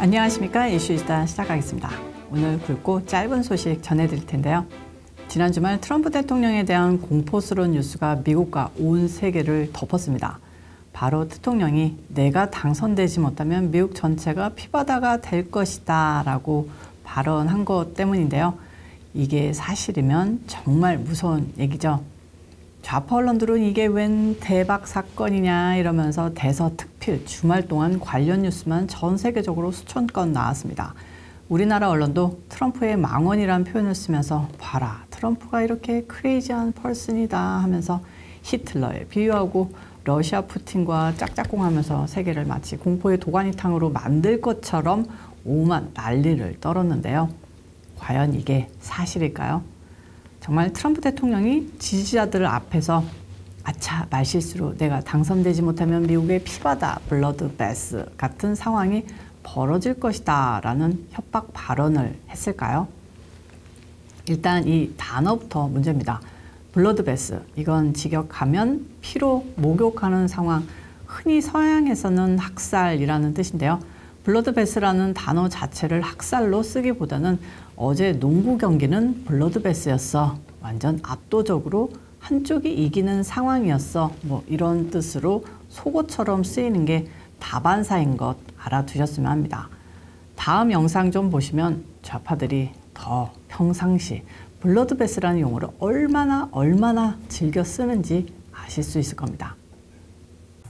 안녕하십니까. 이슈이스타 시작하겠습니다. 오늘 굵고 짧은 소식 전해드릴 텐데요. 지난 주말 트럼프 대통령에 대한 공포스러운 뉴스가 미국과 온 세계를 덮었습니다. 바로 대통령이 내가 당선되지 못하면 미국 전체가 피바다가 될 것이다 라고 발언한 것 때문인데요. 이게 사실이면 정말 무서운 얘기죠. 좌파 언론들은 이게 웬 대박 사건이냐 이러면서 대서특필 주말 동안 관련 뉴스만 전 세계적으로 수천 건 나왔습니다. 우리나라 언론도 트럼프의 망언이라는 표현을 쓰면서 봐라, 트럼프가 이렇게 크레이지한 펄슨이다 하면서 히틀러에 비유하고 러시아 푸틴과 짝짝꿍하면서 세계를 마치 공포의 도가니탕으로 만들 것처럼 오만 난리를 떨었는데요. 과연 이게 사실일까요? 정말 트럼프 대통령이 지지자들 앞에서 아차 말실수로 내가 당선되지 못하면 미국의 피바다 블러드베스 같은 상황이 벌어질 것이다 라는 협박 발언을 했을까요? 일단 이 단어부터 문제입니다. 블러드베스, 이건 직역하면 피로 목욕하는 상황, 흔히 서양에서는 학살이라는 뜻인데요. 블러드베스라는 단어 자체를 학살로 쓰기보다는 어제 농구 경기는 블러드베스였어. 완전 압도적으로 한쪽이 이기는 상황이었어. 뭐 이런 뜻으로 속어처럼 쓰이는 게 다반사인 것 알아두셨으면 합니다. 다음 영상 좀 보시면 좌파들이 더 평상시 블러드베스라는 용어를 얼마나 즐겨 쓰는지 아실 수 있을 겁니다.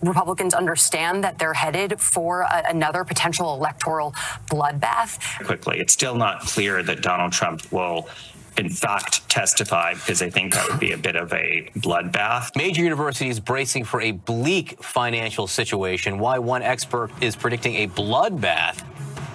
Republicans understand that they're headed for another potential electoral bloodbath. Quickly, it's still not clear that Donald Trump will in fact testify, because I think that would be a bit of a bloodbath. Major universities bracing for a bleak financial situation. Why one expert is predicting a bloodbath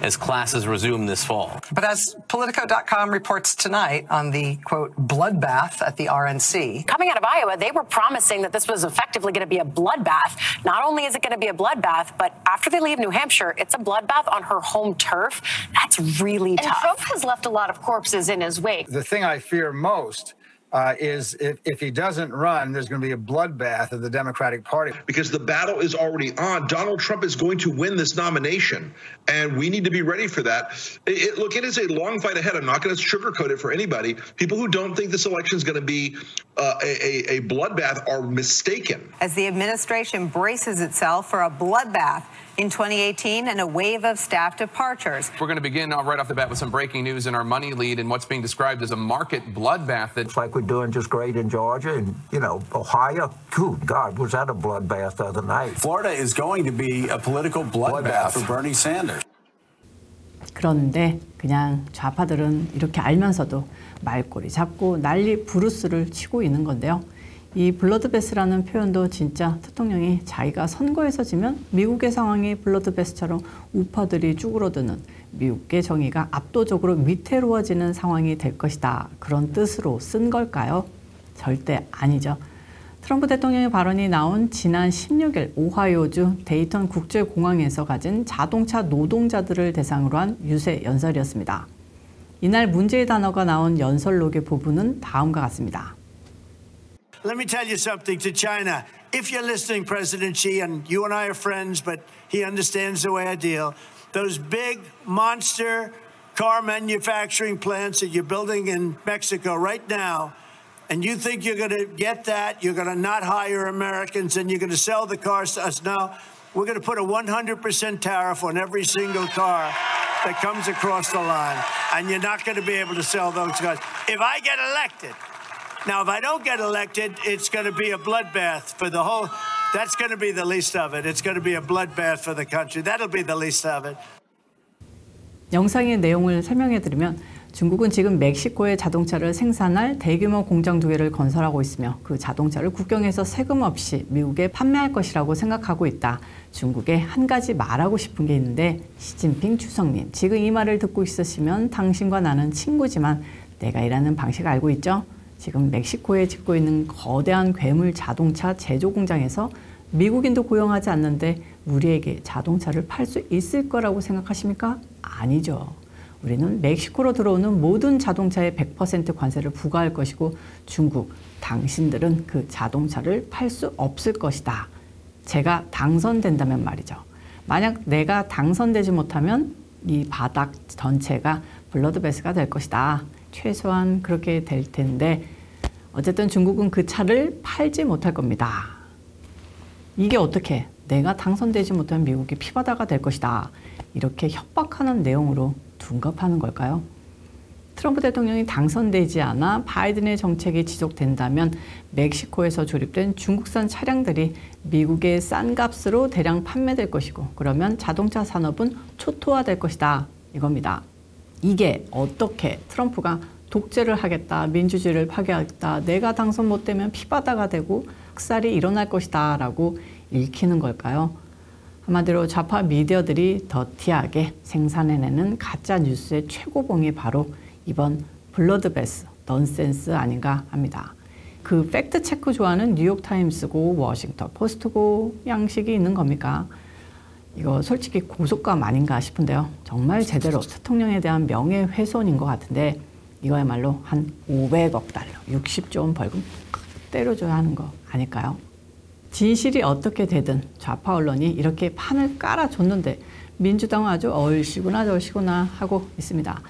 as classes resume this fall. But as Politico.com reports tonight on the, quote, bloodbath at the RNC. Coming out of Iowa, they were promising that this was effectively going to be a bloodbath. Not only is it going to be a bloodbath, but after they leave New Hampshire, it's a bloodbath on her home turf. That's really tough. And Trump has left a lot of corpses in his wake. The thing I fear most is if he doesn't run, there's going to be a bloodbath of the Democratic Party. Because the battle is already on. Donald Trump is going to win this nomination, and we need to be ready for that. Look, it is a long fight ahead. I'm not going to sugarcoat it for anybody. People who don't think this election is going to be a bloodbath are mistaken. As the administration braces itself for a bloodbath in 2018 and a wave of staff departures. We're going to begin right off the bat with some breaking news in our money lead and what's being described as a market bloodbath. It's like we're doing just great in Georgia and, Ohio. Good God, was that a bloodbath the other night? Florida is going to be a political bloodbath for Bernie Sanders. 그런데 그냥 좌파들은 이렇게 알면서도 말꼬리 잡고 난리 부르스를 치고 있는 건데요. 이 블러드베스라는 표현도 진짜 대통령이 자기가 선거에서 지면 미국의 상황이 블러드베스처럼 우파들이 쭈그러드는 미국의 정의가 압도적으로 위태로워지는 상황이 될 것이다. 그런 뜻으로 쓴 걸까요? 절대 아니죠. 트럼프 대통령의 발언이 나온 지난 16일 오하이오주 데이턴 국제공항에서 가진 자동차 노동자들을 대상으로 한 유세 연설이었습니다. 이날 문제의 단어가 나온 연설록의 부분은 다음과 같습니다. Let me tell you something to China. If you're listening, President Xi, and you and I are friends, but he understands the way I deal, those big monster car manufacturing plants that you're building in Mexico right now, and you think you're going to get that, you're going to not hire Americans, and you're going to sell the cars to us. No, we're going to put a 100% tariff on every single car that comes across the line, and you're not going to be able to sell those cars. If I get elected, now, if I don't get elected, it's going to be a bloodbath for the whole. That's going to be the least of it. It's going to be a bloodbath for the country. That'll be the least of it. 영상의 내용을 설명해드리면 중국은 지금 멕시코에 자동차를 생산할 대규모 공장 2개를 건설하고 있으며 그 자동차를 국경에서 세금 없이 미국에 판매할 것이라고 생각하고 있다. 중국에 한 가지 말하고 싶은 게 있는데 시진핑 주석님, 지금 이 말을 듣고 있으시면 당신과 나는 친구지만 내가 일하는 방식 알고 있죠? 지금 멕시코에 짓고 있는 거대한 괴물 자동차 제조 공장에서 미국인도 고용하지 않는데 우리에게 자동차를 팔 수 있을 거라고 생각하십니까? 아니죠. 우리는 멕시코로 들어오는 모든 자동차에 100% 관세를 부과할 것이고 중국, 당신들은 그 자동차를 팔 수 없을 것이다. 제가 당선된다면 말이죠. 만약 내가 당선되지 못하면 이 바닥 전체가 블러드베스가 될 것이다. 최소한 그렇게 될 텐데 어쨌든 중국은 그 차를 팔지 못할 겁니다. 이게 어떻게 내가 당선되지 못하면 미국이 피바다가 될 것이다. 이렇게 협박하는 내용으로 둔갑하는 걸까요? 트럼프 대통령이 당선되지 않아 바이든의 정책이 지속된다면 멕시코에서 조립된 중국산 차량들이 미국의 싼 값으로 대량 판매될 것이고 그러면 자동차 산업은 초토화될 것이다. 이겁니다. 이게 어떻게 트럼프가 독재를 하겠다, 민주주의를 파괴하겠다, 내가 당선 못 되면 피바다가 되고 학살이 일어날 것이다 라고 읽히는 걸까요? 한마디로 좌파 미디어들이 더티하게 생산해내는 가짜 뉴스의 최고봉이 바로 이번 블러드베스, 넌센스 아닌가 합니다. 그 팩트 체크 좋아하는 뉴욕타임스고 워싱턴 포스트고 양식이 있는 겁니까? 이거 솔직히 고속감 아닌가 싶은데요. 정말 제대로 대통령에 대한 명예훼손인 것 같은데 이거야말로 한 500억 달러, 60조 원 벌금 때려줘야 하는 거 아닐까요? 진실이 어떻게 되든 좌파 언론이 이렇게 판을 깔아줬는데 민주당은 아주 얼씨구나 저씨구나 하고 있습니다.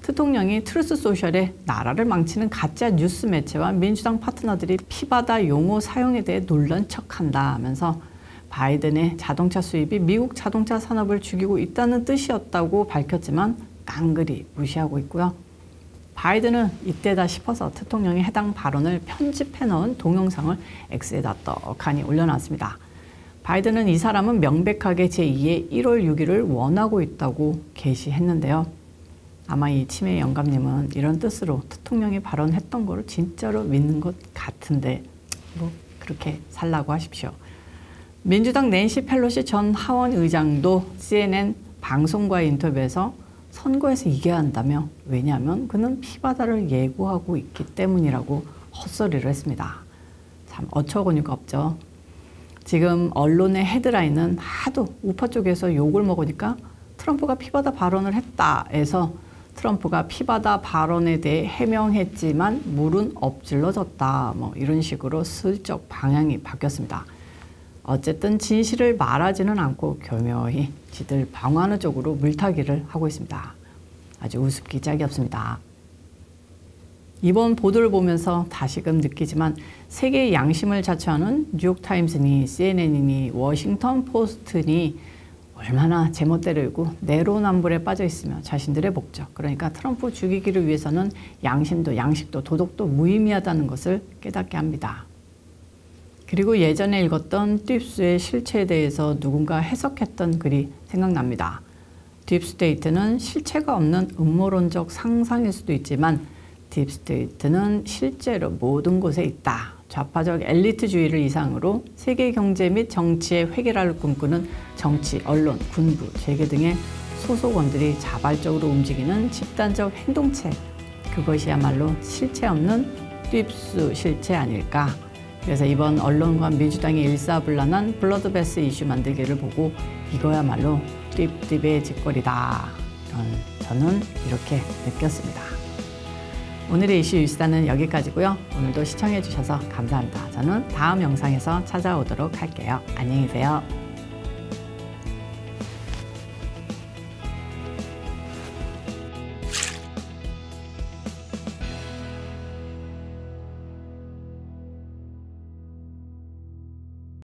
대통령이 트루스 소셜에 나라를 망치는 가짜 뉴스 매체와 민주당 파트너들이 피바다 용어 사용에 대해 놀란 척한다 하면서 바이든의 자동차 수입이 미국 자동차 산업을 죽이고 있다는 뜻이었다고 밝혔지만 깡그리 무시하고 있고요. 바이든은 이때다 싶어서 대통령이 해당 발언을 편집해 넣은 동영상을 X에다 떡하니 올려놨습니다. 바이든은 이 사람은 명백하게 제2의 1월 6일을 원하고 있다고 게시했는데요. 아마 이 치매 영감님은 이런 뜻으로 대통령이 발언했던 거를 진짜로 믿는 것 같은데 뭐 그렇게 살라고 하십시오. 민주당 낸시 펠로시 전 하원 의장도 CNN 방송과의 인터뷰에서 선거에서 이겨야 한다며 왜냐하면 그는 피바다를 예고하고 있기 때문이라고 헛소리를 했습니다. 참 어처구니가 없죠. 지금 언론의 헤드라인은 하도 우파 쪽에서 욕을 먹으니까 트럼프가 피바다 발언을 했다 해서 트럼프가 피바다 발언에 대해 해명했지만 물은 엎질러졌다. 뭐 이런 식으로 슬쩍 방향이 바뀌었습니다. 어쨌든 진실을 말하지는 않고 교묘히 지들 방어하는 쪽으로 물타기를 하고 있습니다. 아주 우습기 짝이 없습니다. 이번 보도를 보면서 다시금 느끼지만 세계의 양심을 자처하는 뉴욕타임스니 CNN이니 워싱턴 포스트니 얼마나 제멋대로 일고 내로남불에 빠져 있으며 자신들의 목적, 그러니까 트럼프 죽이기를 위해서는 양심도 양식도 도덕도 무의미하다는 것을 깨닫게 합니다. 그리고 예전에 읽었던 딥스의 실체에 대해서 누군가 해석했던 글이 생각납니다. 딥스테이트는 실체가 없는 음모론적 상상일 수도 있지만 딥스테이트는 실제로 모든 곳에 있다. 좌파적 엘리트주의를 이상으로 세계 경제 및 정치의 획일화를 꿈꾸는 정치, 언론, 군부, 재계 등의 소속원들이 자발적으로 움직이는 집단적 행동체, 그것이야말로 실체 없는 딥스 실체 아닐까. 그래서 이번 언론과 민주당의 일사불란한 블러드베스 이슈 만들기를 보고 이거야말로 딥의 짓거리다. 저는 이렇게 느꼈습니다. 오늘의 이슈 일사는 여기까지고요. 오늘도 시청해 주셔서 감사합니다. 저는 다음 영상에서 찾아오도록 할게요. 안녕히 계세요.